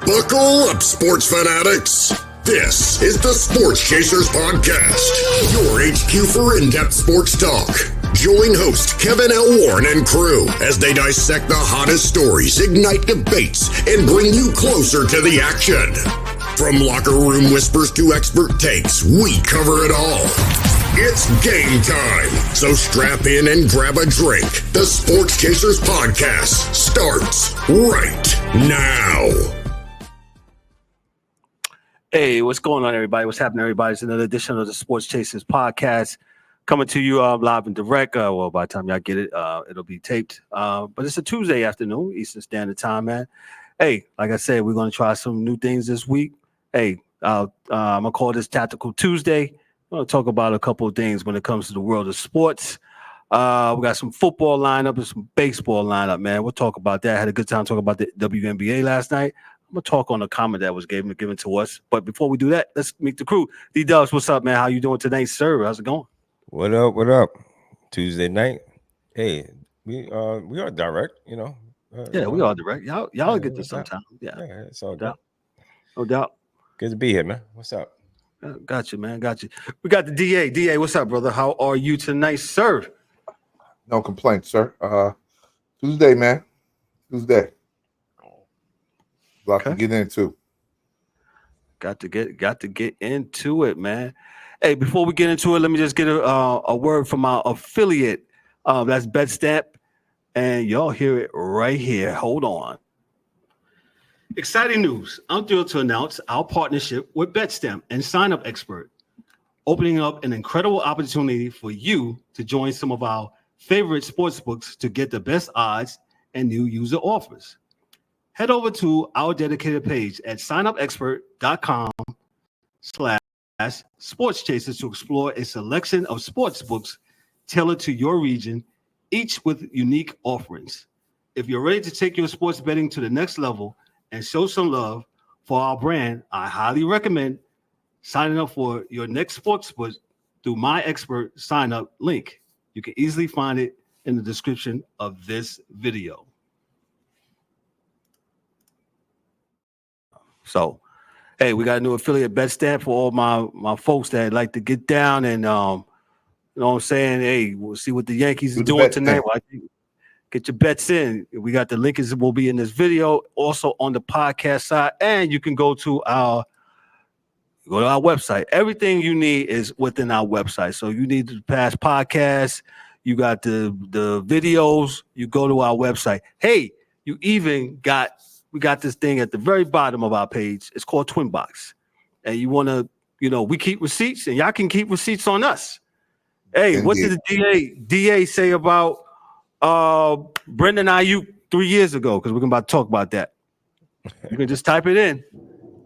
Buckle up, sports fanatics. This is the Sports Chasers Podcast, your HQ for in-depth sports talk. Join host Kevin L. Warren and crew as they dissect the hottest stories, ignite debates, and bring you closer to the action. From locker room whispers to expert takes, we cover it all. It's game time, so strap in and grab a drink. The Sports Chasers Podcast starts right now. Hey, what's going on, everybody? What's happening, everybody? It's another edition of the Sports Chasers Podcast coming to you live and direct. Well, by the time y'all get it, it'll be taped. But it's a Tuesday afternoon, Eastern Standard Time, man. Hey, like I said, we're going to try some new things this week. Hey, I'm going to call this Tactical Tuesday. I'm going to talk about a couple of things when it comes to the world of sports. We got some football lineup and some baseball lineup, man. We'll talk about that. I had a good time talking about the WNBA last night. I'm going to talk on a comment that was given to us. But before we do that, let's meet the crew. D-Dubs, what's up, man? How you doing today, sir? How's it going? What up? What up? Tuesday night. Hey, we are direct, you know. We are direct. Y'all get this sometime. Yeah, it's all good. No doubt. Good to be here, man. What's up? Got you, man. Got you. We got the DA. DA, what's up, brother? How are you tonight, sir? No complaints, sir. Tuesday, man. Tuesday. To get into. Got to get into it, man. Hey, before we get into it, let me just get a word from our affiliate. That's BetStamp, and y'all hear it right here. Hold on. Exciting news. I'm thrilled to announce our partnership with BetStamp and Sign Up Expert, opening up an incredible opportunity for you to join some of our favorite sportsbooks to get the best odds and new user offers. Head over to our dedicated page at signupexpert.com/sportschasers to explore a selection of sports books tailored to your region, each with unique offerings. If you're ready to take your sports betting to the next level and show some love for our brand, I highly recommend signing up for your next sports book through my expert sign up link. You can easily find it in the description of this video. So, hey, we got a new affiliate, BetStamp, for all my folks that like to get down and, you know what I'm saying? Hey, we'll see what the Yankees are doing tonight. Well, get your bets in. We got the link will be in this video, also on the podcast side, and you can go to our website. Everything you need is within our website. So you need the past podcasts, you got the videos, you go to our website. Hey, we got this thing at the very bottom of our page. It's called Twin Box. And you want to, we keep receipts and y'all can keep receipts on us. Hey, indeed. What did the DA say about Brendan Ayuk 3 years ago? Because we're about to talk about that. You can just type it in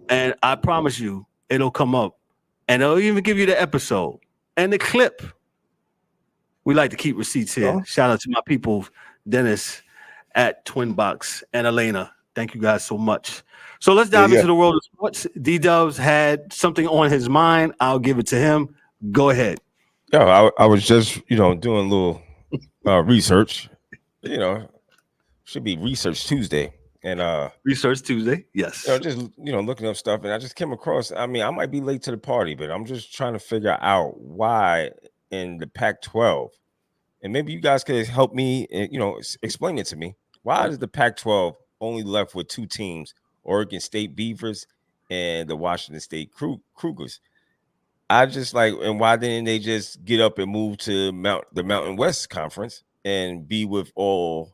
and I promise you it'll come up. And it'll even give you the episode and the clip. We like to keep receipts here. Oh. Shout out to my people, Dennis at Twin Box and Elena. Thank you guys so much. So let's dive into the world of sports. D-Dubs had something on his mind. I'll give it to him. Go ahead. Yeah, I was just, doing a little research. Should be Research Tuesday. And Research Tuesday, yes. Just looking up stuff, and I just came across. I mean, I might be late to the party, but I'm just trying to figure out why in the Pac-12, and maybe you guys could help me. Explain it to me. Why is the Pac-12 only left with two teams, Oregon State Beavers and the Washington State Cougars? I just and why didn't they just get up and move to the Mountain West Conference and be with all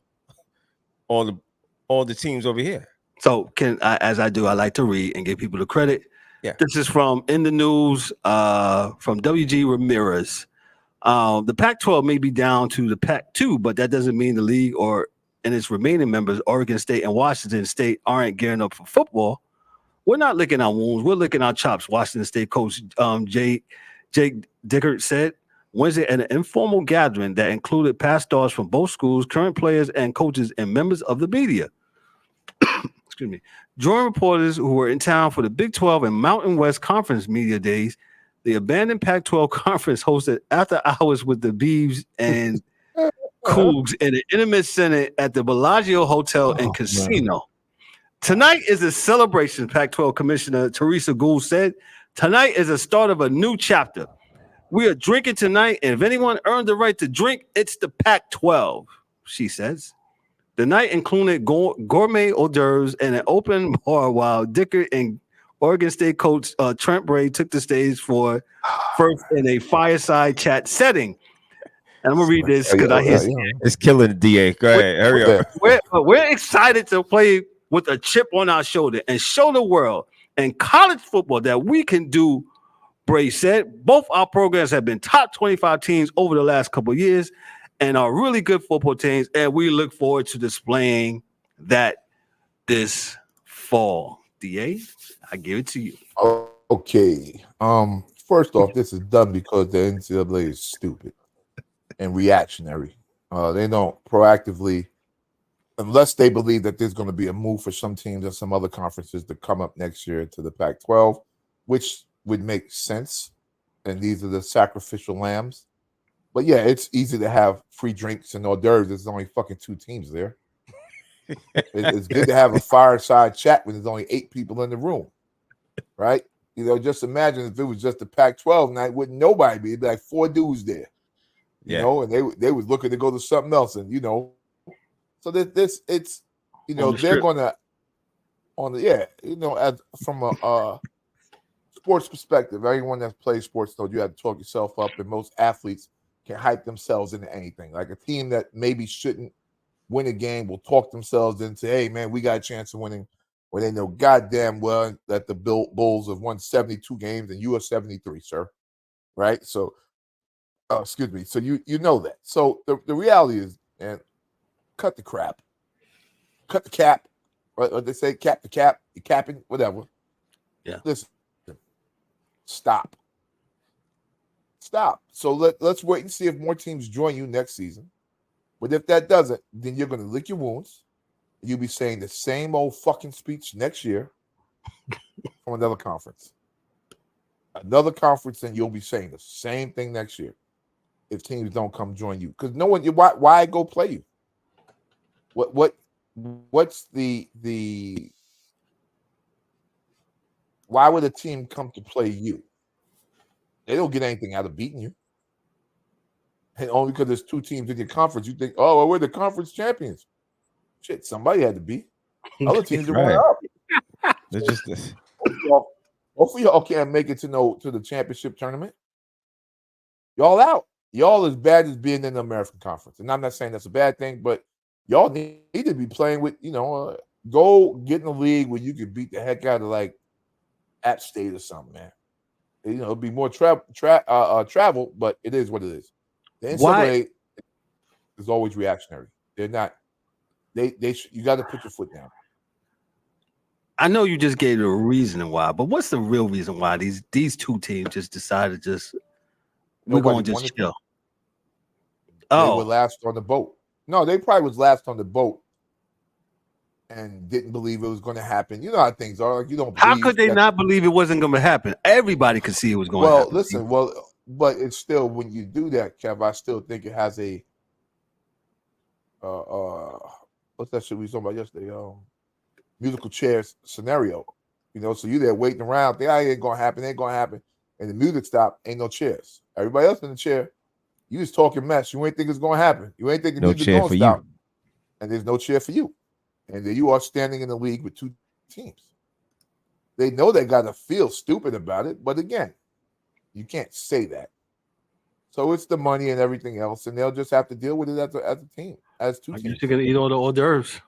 the teams over here? So as I do, I like to read and give people the credit. Yeah. This is from In the News from W.G. Ramirez. The Pac-12 may be down to the Pac-2, but that doesn't mean the league and its remaining members, Oregon State and Washington State, aren't gearing up for football. We're not licking our wounds. We're licking our chops, Washington State coach Jake Dickert said Wednesday at an informal gathering that included past stars from both schools, current players and coaches, and members of the media. Excuse me. Joining reporters who were in town for the Big 12 and Mountain West Conference media days, the abandoned Pac-12 conference hosted after hours with the Beavs and Cougs in an intimate center at the Bellagio Hotel and Casino. Tonight is a celebration, Pac-12 Commissioner Teresa Gould said. Tonight is the start of a new chapter. We are drinking tonight, and if anyone earned the right to drink, it's the Pac-12, she says. The night included gourmet hors d'oeuvres and an open bar while Dicker and Oregon State coach Trent Bray took the stage for first in a fireside chat setting. And I'm going to read this because I hear it's killing the DA. Go ahead. Hurry up. We're excited to play with a chip on our shoulder and show the world and college football that we can do, Bray said. Both our programs have been top 25 teams over the last couple of years and are really good football teams, and we look forward to displaying that this fall. DA, I give it to you. Okay. First off, this is done because the NCAA is stupid and reactionary. They don't proactively, unless they believe that there's going to be a move for some teams and some other conferences to come up next year to the Pac-12, which would make sense. And these are the sacrificial lambs. But yeah, it's easy to have free drinks and hors d'oeuvres. There's only fucking 2 teams there. It's good to have a fireside chat when there's only 8 people in the room, right? You know, just imagine if it was just a Pac-12 night, wouldn't nobody be? It'd be like 4 dudes there, you know, and they was looking to go to something else, and you know, so this it's you know they're gonna as from a sports perspective, everyone that plays sports knows you have to talk yourself up, and most athletes can hype themselves into anything. Like a team that maybe shouldn't win a game will talk themselves into, hey, man, we got a chance of winning, when they know goddamn well that the Bulls have won 72 games and you are 73, sir. Right? So, excuse me. So you know that. So the reality is, and cut the crap. Cut the cap. What they say, cap the cap. You're capping, whatever. Yeah. Listen. Stop. So let's wait and see if more teams join you next season. But if that doesn't, then you're going to lick your wounds. You'll be saying the same old fucking speech next year from another conference. Another conference, and you'll be saying the same thing next year if teams don't come join you. Because no one, why go play you? What's the why would a team come to play you? They don't get anything out of beating you. And only because there's 2 teams in your conference, you think, oh, well, we're the conference champions. Shit, somebody had to be. Other teams are going up. They're just this. Hopefully y'all can't make it to the championship tournament. Y'all out. Y'all as bad as being in the American Conference. And I'm not saying that's a bad thing, but y'all need to be playing with, go get in the league where you could beat the heck out of like App State or something, man. It'll be more travel, but it is what it is. The NCAA is always reactionary. They're not. You got to put your foot down. I know you just gave a reason why, but what's the real reason why these 2 teams just decided we're going to just chill? They were last on the boat. No, they probably was last on the boat and didn't believe it was going to happen. You know how things are. Like you don't. How could they not believe it wasn't going to happen? Everybody could see it was going to happen. Well, listen. But it's still, when you do that, Kev, I still think it has a what's that shit we was talking about yesterday? Musical chairs scenario. So you there waiting around, think, ain't gonna happen, and the music stopped, ain't no chairs. Everybody else in the chair, you just talking mess. You ain't think it's gonna happen. You ain't think the music gonna stop. And there's no chair for you. And then you are standing in the league with 2 teams. They know they gotta feel stupid about it, but again, you can't say that. So it's the money and everything else, and they'll just have to deal with it as a team, as 2 teams. I guess you're gonna eat all the hors d'oeuvres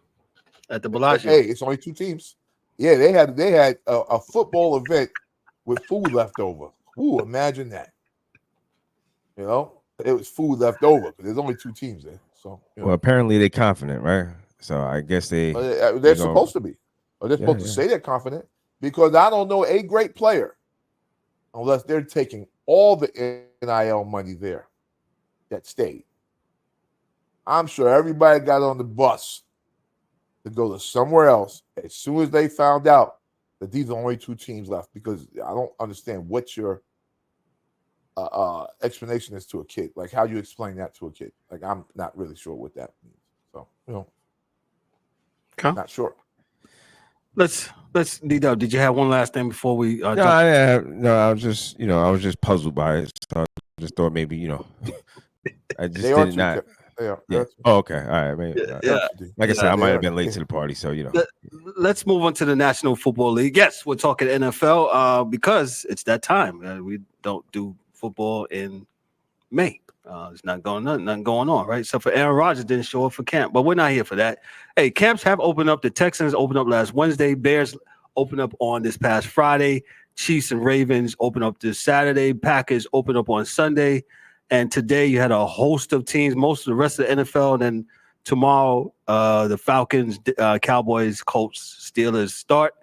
at the Bellagio. Hey, it's only 2 teams. Yeah, they had a football event with food left over. Ooh, imagine that. It was food left over, but there's only 2 teams there. So well, apparently they're confident, right? So I guess they're supposed to be. Or they're supposed to say they're confident, because I don't know a great player unless they're taking all the NIL money there that stayed. I'm sure everybody got on the bus to go to somewhere else as soon as they found out that these are only 2 teams left, because I don't understand what your explanation is to a kid. Like, how you explain that to a kid. Like, I'm not really sure what that means. So, not sure. let's D-Dub, did you have one last thing before we No, jump? I was just puzzled by it. So I just thought maybe I just did not. Yeah. Oh, okay. All right. Maybe, Yeah. Like I said, I might have been late to the party, so Let's move on to the National Football League. Yes, we're talking NFL because it's that time. We don't do football in May. It's nothing going on, right? So for Aaron Rodgers didn't show up for camp, but we're not here for that. Hey, camps have opened up. The Texans opened up last Wednesday. Bears opened up on this past Friday. Chiefs and Ravens opened up this Saturday. Packers opened up on Sunday. And today you had a host of teams, most of the rest of the NFL. And then tomorrow, the Falcons, Cowboys, Colts, Steelers start.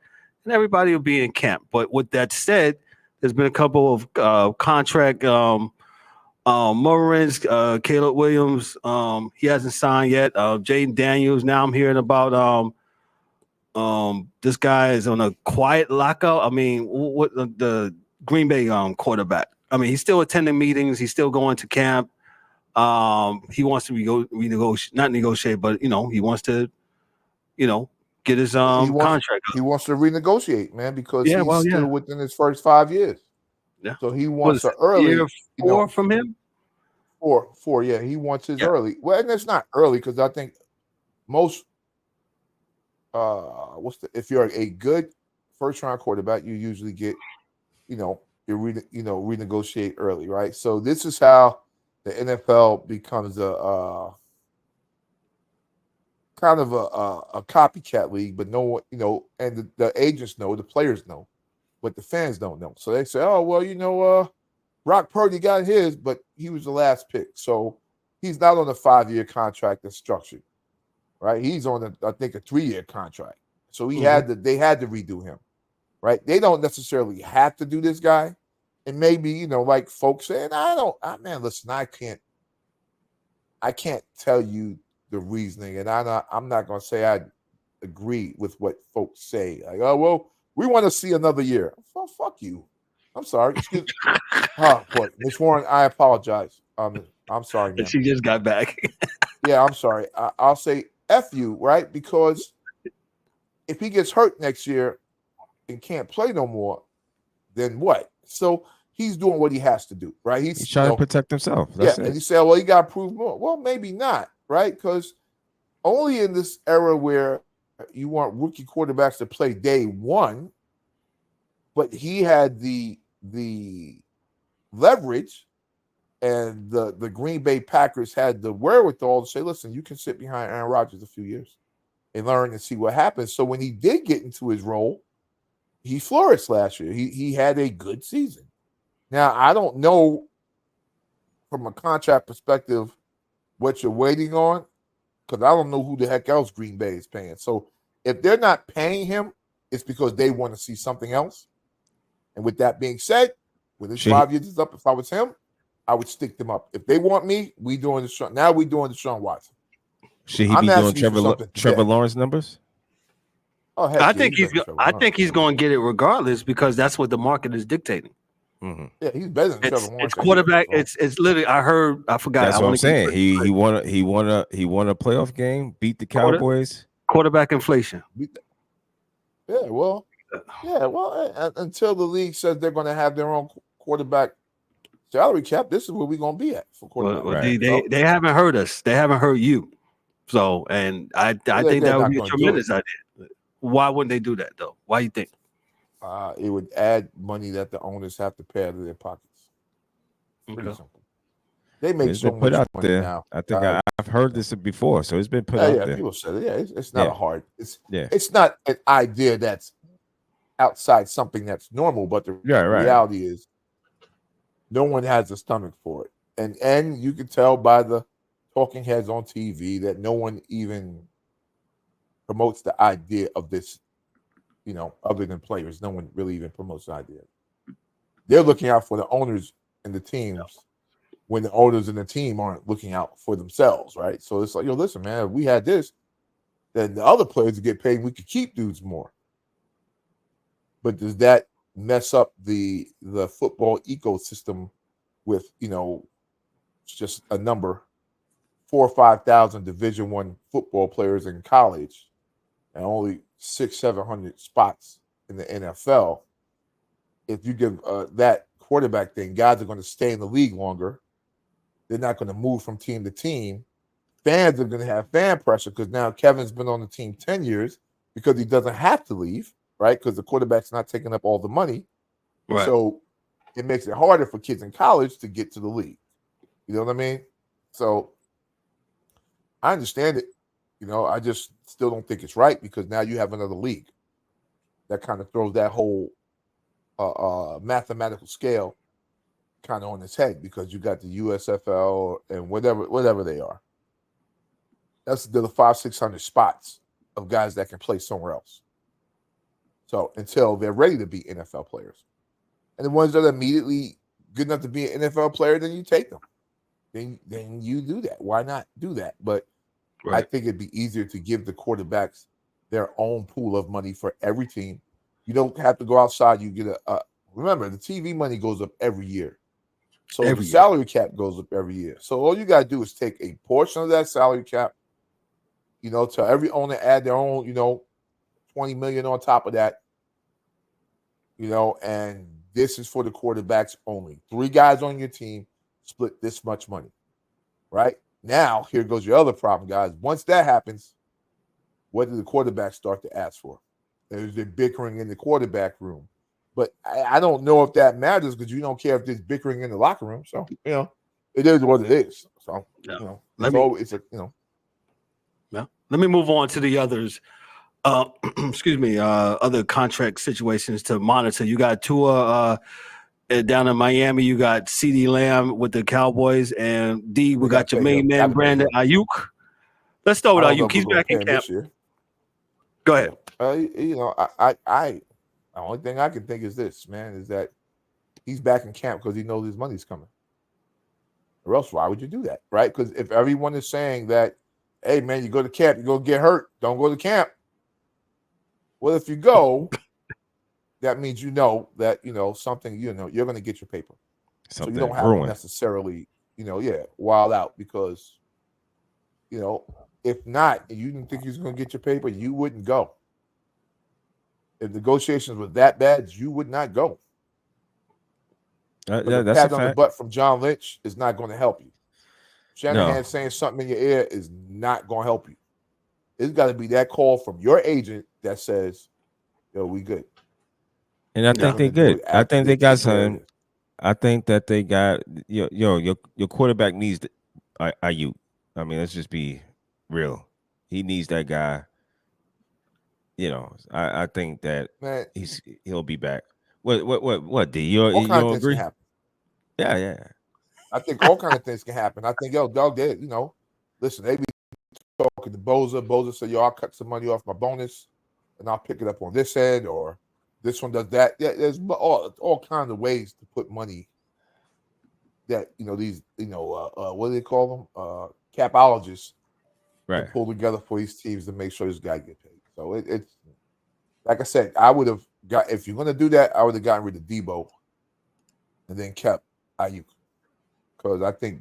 And everybody will be in camp. But with that said, there's been a couple of contract Murray's, Caleb Williams, he hasn't signed yet. Jaden Daniels. Now I'm hearing about this guy is on a quiet lockout. I mean, what the Green Bay quarterback. I mean, he's still attending meetings. He's still going to camp. He wants to renegotiate, not negotiate, but he wants to, get his contract. He wants to renegotiate, man, because he's still within his first 5 years. Yeah. So he wants an early year 4 from him. Four. Yeah, he wants his early. Well, and it's not early because I think most if you're a good first round quarterback, you usually get, renegotiate early, right? So this is how the NFL becomes a kind of a copycat league, but no one, and the agents know, the players know, but the fans don't know. So they say, oh well, Brock Purdy got his, but he was the last pick. So he's not on a 5-year contract that's structured, right? He's on I think a 3-year contract. So they had to redo him, right? They don't necessarily have to do this guy. And maybe, like folks saying, listen, I can't tell you the reasoning. And I'm not going to say I agree with what folks say. Like, oh, well, we want to see another year. Well, fuck you. I'm sorry. Excuse me. Oh, boy. Ms. Warren, I apologize. I'm sorry, man. She just got back. Yeah, I'm sorry. I'll say F you, right? Because if he gets hurt next year and can't play no more, then what? So he's doing what he has to do, right? He's trying to protect himself. That's it. And you say, well, he got to prove more. Well, maybe not, right? Because only in this era where you want rookie quarterbacks to play day one, but he had the leverage, and the Green Bay Packers had the wherewithal to say, listen, you can sit behind Aaron Rodgers a few years and learn and see what happens. So when he did get into his role, he flourished last year. He had a good season. Now, I don't know from a contract perspective what you're waiting on, because I don't know who the heck else Green Bay is paying. So if they're not paying him, it's because they want to see something else. And with that being said, when his 5 years is up, if I was him, I would stick them up. If they want me, we doing Deshaun Watson. Should he be doing Trevor Lawrence numbers? Oh, heck I think he's going to get it regardless, because that's what the market is dictating. Mm-hmm. Yeah, he's better than Trevor Lawrence. It's quarterback. It's literally. I forgot. That's what I'm saying. He won a playoff game, beat the Cowboys. Quarterback inflation. Yeah, well, until the league says they're going to have their own quarterback salary cap, this is where we're going to be at for quarterback. Well, they haven't heard us. They haven't heard you. So, and I think that would be a tremendous idea. Why wouldn't they do that though? Why you think? It would add money that the owners have to pay out of their pockets. Pretty simple. They make so much money now. I think I've heard this before, so it's been put out there. People said it. Yeah, it's not a hard. It's not an idea that's outside something that's normal, but the reality is, no one has a stomach for it, and you can tell by the talking heads on TV that no one even promotes the idea of this. Other than players, no one really even promotes the idea. They're looking out for the owners and the teams when the owners and the team aren't looking out for themselves, right? So it's like, listen, man, if we had this, then the other players would get paid. We could keep dudes more. But does that mess up the football ecosystem with, just a number, 4,000 or 5,000 Division I football players in college? and only 600-700 spots in the NFL. If you give that quarterback thing, guys are going to stay in the league longer. They're not going to move from team to team. Fans are going to have fan pressure because now Kevin's been on the team 10 years because he doesn't have to leave, right? Because the quarterback's not taking up all the money. Right. So it makes it harder for kids in college to get to the league. You know what I mean? So I understand it. I just still don't think it's right because now you have another league that kind of throws that whole mathematical scale kind of on its head because you got the USFL and whatever they are. That's the 500-600 spots of guys that can play somewhere else. So until they're ready to be NFL players. And the ones that are immediately good enough to be an NFL player, then you take them. Then you do that. Why not do that? But I think it'd be easier to give the quarterbacks their own pool of money for every team. You don't have to go outside. You get remember, the TV money goes up every year. So the salary cap goes up every year. So all you got to do is take a portion of that salary cap, to every owner add their own, $20 million on top of that, and this is for the quarterbacks only. 3 guys on your team split this much money, right? Now, here goes your other problem, guys. Once that happens, what do the quarterbacks start to ask for? There's the bickering in the quarterback room. But I don't know if that matters because you don't care if there's bickering in the locker room. So, it is what it is. So, Let me move on to the others. Other contract situations to monitor. You got Tua down in Miami. You got CeeDee Lamb with the Cowboys, and we got your main man Brandon Ayuk. Let's start with Ayuk. He's back in camp. Go ahead. The only thing I can think is this, man, is that he's back in camp because he knows his money's coming. Or else, why would you do that, right? Because if everyone is saying that, hey, man, you go to camp, you're going to get hurt, don't go to camp. Well, if you go, that means that, something, you're going to get your paper. Something so you don't have to necessarily, wild out because, if not, and you didn't think you was going to get your paper, you wouldn't go. If negotiations were that bad, you would not go. That's pat on the butt from John Lynch is not going to help you. Shanahan saying something in your ear is not going to help you. It's got to be that call from your agent that says, "Yo, we good." And I think they good. I think they got something. I think that they got your quarterback needs Ayuk. I mean, let's just be real. He needs that guy. I think that he'll be back. What? D? You don't agree? Can happen. Yeah. I think all kind of things can happen. I think, dog, listen, they be talking to Boza. Boza said, I'll cut some money off my bonus and I'll pick it up on this end, or this one does that. Yeah, there's all kinds of ways to put money that, these, what do they call them? Capologists to pull together for these teams to make sure this guy gets paid. So it's like I said, I would have if you're going to do that, I would have gotten rid of Debo and then kept Ayuk. Because I think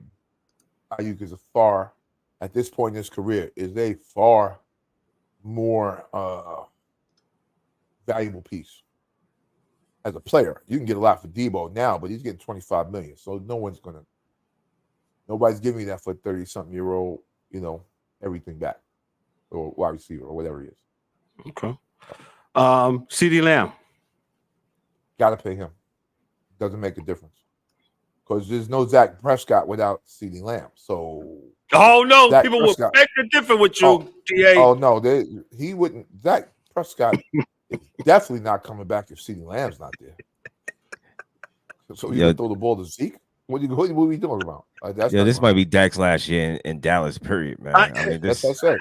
Ayuk is at this point in his career, is a far more valuable piece as a player. You can get a lot for Debo now, but he's getting $25 million. So nobody's giving you that for a 30-something-year-old, everything back, or wide receiver, or whatever he is. Okay. CeeDee Lamb. Got to pay him. Doesn't make a difference. Because there's no Dak Prescott without CeeDee Lamb. So, Dak people Prescott, would beg to differ with you, DA. Oh no, he wouldn't. Dak Prescott is definitely not coming back if CeeDee Lamb's not there. So you can throw the ball to Zeke. What are we doing about? This might be Dak's last year in Dallas. Period, man. I mean, that's what I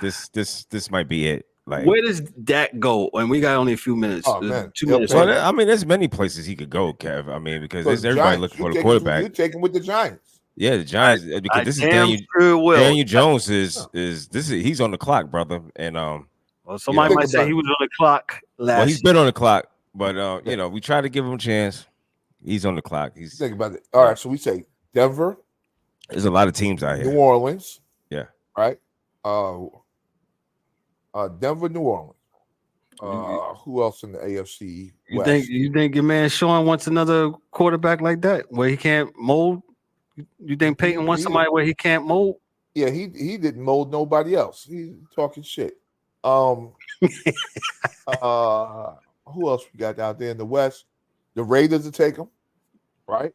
said. This might be it. Like, where does Dak go? And we got only a few minutes. Oh man, 2 minutes. Well, I mean, there's many places he could go, Kev. I mean, because there's everybody looking for the quarterback. You're taking with the Giants. Yeah, the Giants. Because this is Daniel Jones he's on the clock, brother. And well, somebody might say he was on the clock last. Well, he's been on the clock, but we try to give him a chance. He's on the clock. Think about it. All right, so we say Denver. There's a lot of teams out here. New Orleans. Yeah. Right. Denver, New Orleans. Who else in the AFC West? You think your man Sean wants another quarterback like that where he can't mold? You think Peyton wants somebody where he can't mold? Yeah, he didn't mold nobody else. He's talking shit. Who else we got out there in the West? The Raiders will take him, right?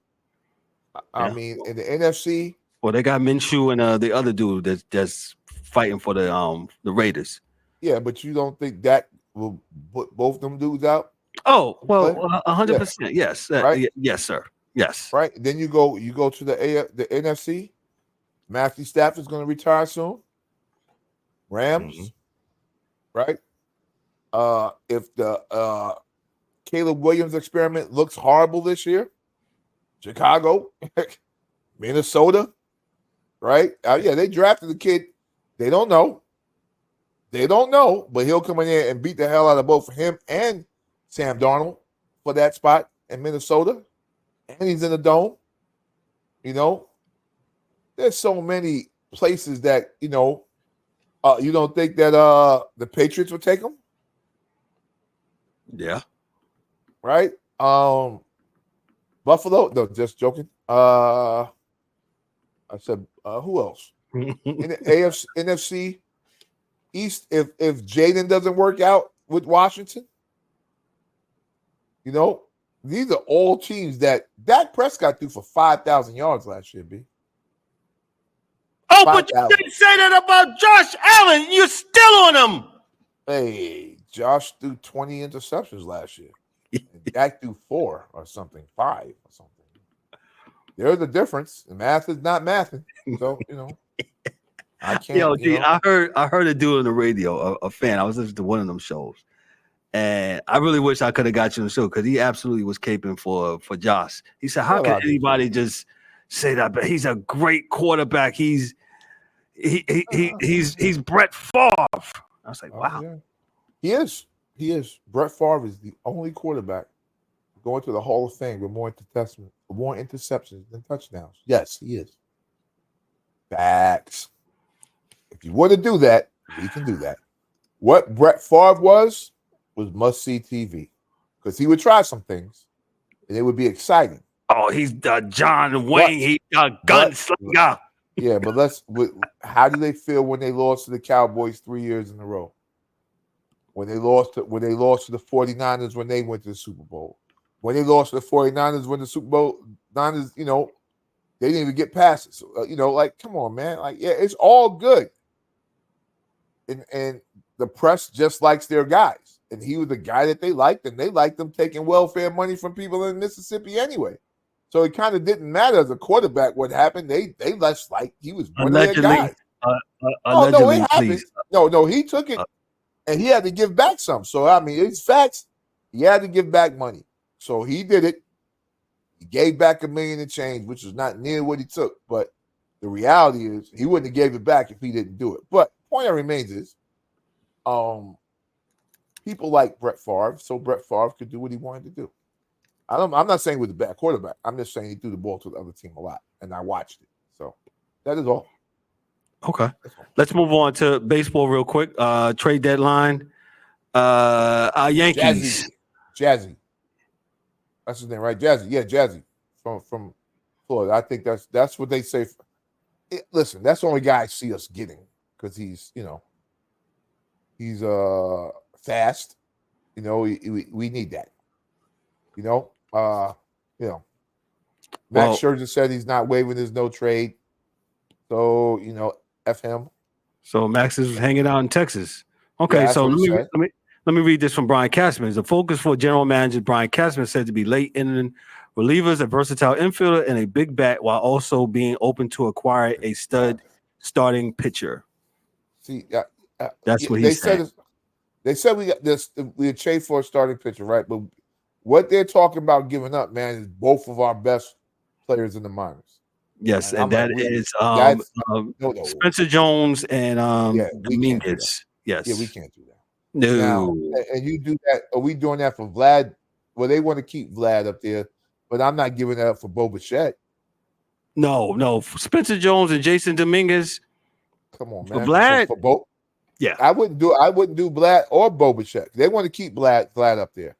I mean, in the NFC. Well, they got Minshew and the other dude that's fighting for the Raiders. Yeah, but you don't think that will put both them dudes out? Oh, well, 100%. Yes. Right? Yes, sir. Yes. Right. Then you go to the NFC. Matthew Stafford's going to retire soon. Rams. Right? If the Caleb Williams experiment looks horrible this year, Chicago, Minnesota, right? Yeah, they drafted the kid. They don't know, but he'll come in there and beat the hell out of both him and Sam Darnold for that spot in Minnesota. And he's in the dome. You know, there's so many places that, you know, you don't think that the Patriots would take him? Yeah. Right? Buffalo? No, just joking. I said, who else? In the AFC, NFC East, if Jaden doesn't work out with Washington, you know, these are all teams that Dak Prescott threw for 5,000 yards last year, B. Oh, 5, but you didn't say that about Josh Allen. You're still on him. Hey, Josh threw 20 interceptions last year. Dak threw 4 or something, 5 or something. There's a difference. The math is not mathing. So, you know, I can't. Yo, G, I heard a dude on the radio, a fan. I was listening to one of them shows. And I really wish I could have got you on the show because he absolutely was caping for Josh. He said, "How can anybody just say that?" But he's a great quarterback. He's Brett Favre. I was like, wow. Yeah. He is. Brett Favre is the only quarterback going to the Hall of Fame with more interceptions than touchdowns. Yes, he is. Facts. If you want to do that, we can do that. What Brett Favre was must-see TV because he would try some things and it would be exciting. Oh, he's John Wayne. He's a gunslinger. Yeah, but how do they feel when they lost to the Cowboys 3 years in a row? When they lost to the 49ers when they went to the Super Bowl. When they lost to the 49ers when the Super Bowl Niners, you know, they didn't even get past it. So, you know, like, come on, man. Like, yeah, it's all good. And the press just likes their guys. And he was the guy that they liked, and they liked them taking welfare money from people in Mississippi anyway. So it kind of didn't matter as a quarterback what happened. They less like he was one of their guys. No, it happened. No, he took it, and he had to give back some. So, I mean, it's facts. He had to give back money. So he did it. He gave back $1 million and change, which was not near what he took. But the reality is he wouldn't have gave it back if he didn't do it. But point that remains is people like Brett Favre, so Brett Favre could do what he wanted to do. I'm not saying he was a bad quarterback. I'm just saying he threw the ball to the other team a lot, and I watched it. So that is all. Okay. Let's move on to baseball real quick. Trade deadline. Yankees. Jazzy. That's his name, right? Jazzy. Yeah, Jazzy from Florida. I think that's what they say. Listen, that's the only guy I see us getting because he's, you know, he's fast. You know, we need that. You know, Max Scherzer said he's not waiving his no trade. So, you know, F him. So Max is hanging out in Texas. Okay, so let me read this from Brian Cashman. The focus for general manager Brian Cashman said to be late inning relievers, a versatile infielder, and a big bat, while also being open to acquire a stud starting pitcher. See, that's what he said. They said we got this. We trade for a starting pitcher, right? But what they're talking about giving up, man, is both of our best players in the minors. Yes, and that is Spencer Jones and Dominguez. Yes. Yeah, we can't do that. No. Now, and you do that. Are we doing that for Vlad? Well, they want to keep Vlad up there, but I'm not giving that up for Bo Bichette. No. Spencer Jones and Jason Dominguez. Come on, man. For Vlad? For Bo? Yeah, I wouldn't do Vlad or Bobachek. They want to keep Vlad up there.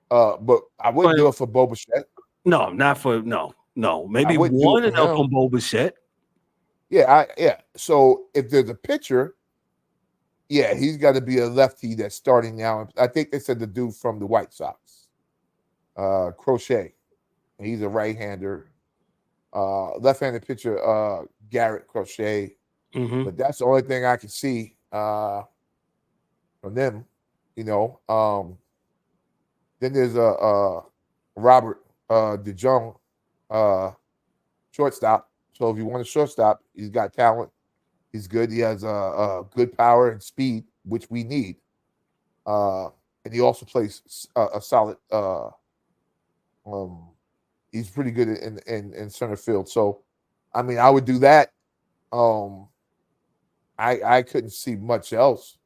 But I wouldn't do it for Bobachek. No, not for no. Maybe I wouldn't do it one for enough him. from Boba Yeah. So if there's a pitcher, yeah, he's got to be a lefty that's starting now. I think they said the dude from the White Sox, Crochet. He's a right-hander. Left-handed pitcher, Garrett Crochet. Mm-hmm. But that's the only thing I can see from them. Then there's Robert DeJong, shortstop. So if you want a shortstop, he's got talent. He's good. He has good power and speed, which we need. And he also plays a solid. He's pretty good in center field. So, I mean, I would do that. I couldn't see much else.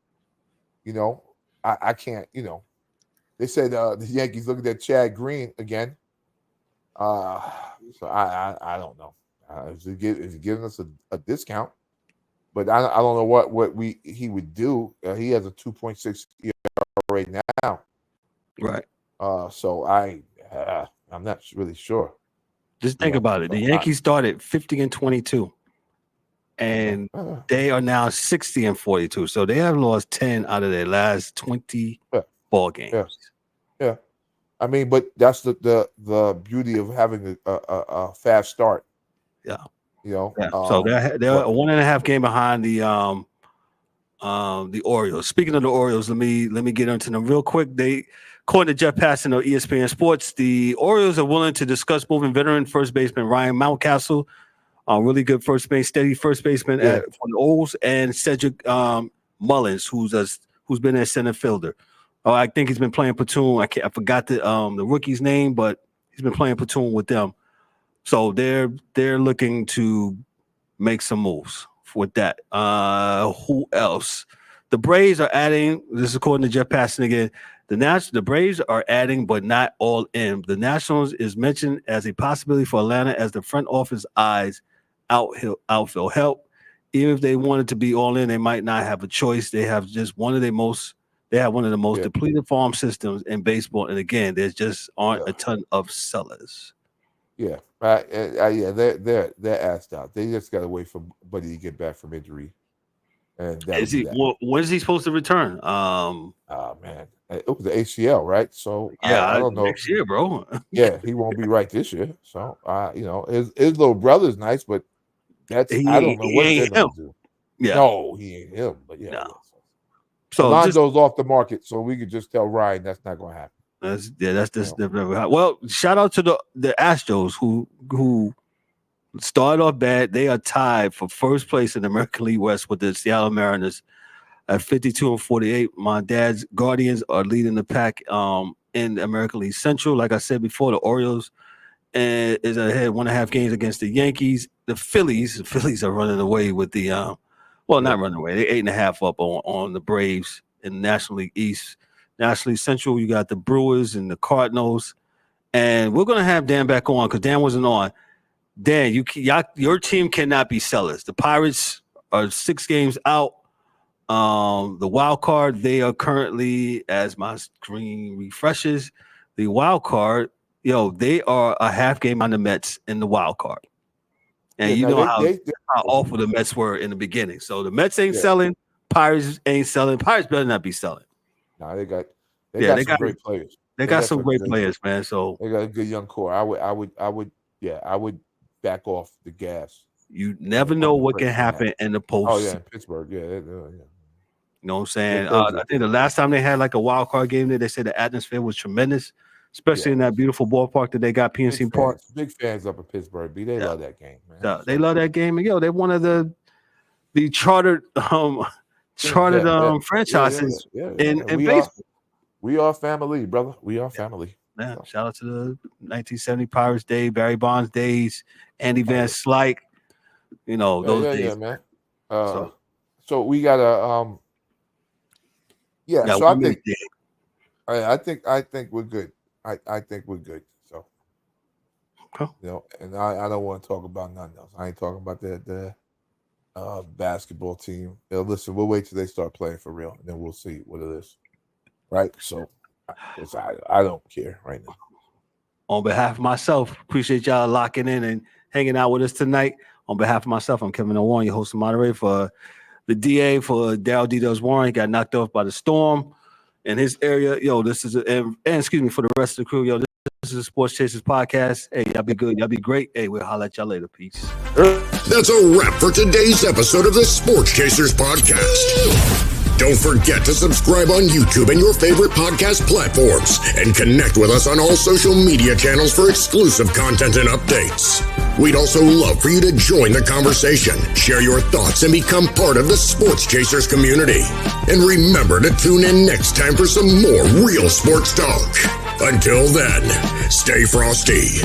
I can't. They said the Yankees looking at Chad Green again. So I don't know. If he's giving us a discount, but I don't know what he would do. He has a 2.6 ERA right now. Right. So I'm not really sure. Just think about it. The Yankees started 50-22, and they are now 60-42. So they have lost 10 out of their last 20 ball games. Yeah. I mean, but that's the beauty of having a fast start. Yeah. So they're 1.5 game behind the Orioles. Speaking of the Orioles, let me get into them real quick. According to Jeff Passan of ESPN Sports, the Orioles are willing to discuss moving veteran first baseman Ryan Mountcastle, really good steady first baseman for the Orioles, and Cedric Mullins, who's been a center fielder. I think he's been playing platoon. I forgot the rookie's name, but he's been playing platoon with them. So they're looking to make some moves with that. Who else? The Braves are adding. This is according to Jeff Passan again. The Braves are adding, but not all in. The Nationals is mentioned as a possibility for Atlanta as the front office eyes outfield help. Even if they wanted to be all in, they might not have a choice. They have just one of the most depleted farm systems in baseball. And again, there's just aren't a ton of sellers. Yeah, they're asked out. They just got to wait for Buddy to get back from injury, and when is he supposed to return? Oh man, it was the ACL, right? So I don't know. Next year, bro. Yeah, he won't be right this year. So his little brother's nice, but I don't know what they're gonna do. Yeah, no, he ain't him. But yeah. No. So Alonso's off the market, so we could just tell Ryan that's not gonna happen. That's never. Well, shout out to the Astros who started off bad. They are tied for first place in the American League West with the Seattle Mariners at 52-48. My dad's Guardians are leading the pack in the American League Central. Like I said before, the Orioles is ahead 1.5 games against the Yankees. The Phillies are running away with the not running away. They're 8.5 up on the Braves in the National League East. National League Central, you got the Brewers and the Cardinals. And we're going to have Dan back on because Dan wasn't on. Dan, your team cannot be sellers. The Pirates are 6 games out. The wild card, they are currently, as my screen refreshes, the wild card, they are a half game on the Mets in the wild card. And how awful the Mets were in the beginning. So the Mets ain't selling. Pirates ain't selling. Pirates better not be selling. No, they got some great players. They got some great players, man. So they got a good young core. I would back off the gas. You never know what can happen in the post. Oh yeah, in Pittsburgh. Yeah. You know what I'm saying? I think the last time they had like a wild card game there, they said the atmosphere was tremendous, especially in that beautiful ballpark that they got, PNC Park. Big fans up in Pittsburgh, B. They love that game, man. They love that game. And they're one of the chartered franchises in baseball. We are family, brother. We are family. Yeah. Shout out to the 1970 Pirates Day, Barry Bonds days, Andy Van Slyke. Those days. Yeah, man. So we got a so I think we're good. I think we're good. So and I don't want to talk about nothing else. I ain't talking about the basketball team. Listen, we'll wait till they start playing for real, and then we'll see what it is. Right? So, I don't care right now. On behalf of myself, appreciate y'all locking in and hanging out with us tonight. On behalf of myself, I'm Kevin L. Warren, your host and moderator for the DA for Darryl D. Warren. He got knocked off by the storm in his area. Yo, this is and excuse me for the rest of the crew. Yo, this is a Sports Chasers podcast. Hey, y'all be good. Y'all be great. Hey, we'll holler at y'all later. Peace. That's a wrap for today's episode of the Sports Chasers podcast. Don't forget to subscribe on YouTube and your favorite podcast platforms and connect with us on all social media channels for exclusive content and updates. We'd also love for you to join the conversation, share your thoughts, and become part of the Sports Chasers community. And remember to tune in next time for some more real sports talk. Until then, stay frosty.